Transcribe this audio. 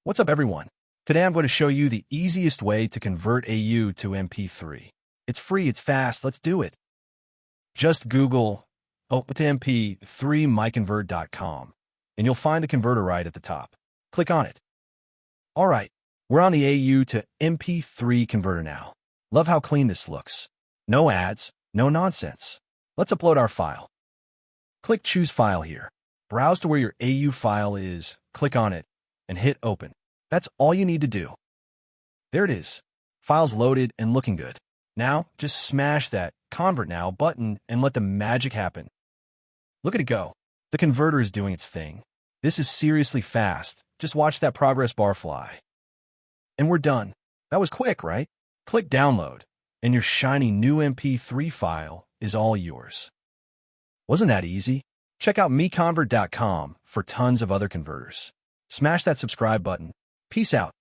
What's up, everyone? Today I'm going to show you the easiest way to convert AU to MP3. It's free, it's fast, let's do it. Just Google MP3 MiConvert.com and you'll find the converter right at the top. Click on it. Alright, we're on the AU to MP3 converter now. Love how clean this looks. No ads, no nonsense. Let's upload our file. Click Choose File here. Browse to where your AU file is, click on it, and hit Open. That's all you need to do. There it is. File's loaded and looking good. Now, just smash that Convert Now button and let the magic happen. Look at it go. The converter is doing its thing. This is seriously fast. Just watch that progress bar fly. And we're done. That was quick, right? Click Download, and your shiny new MP3 file is all yours. Wasn't that easy? Check out MiConvert.com for tons of other converters. Smash that subscribe button. Peace out.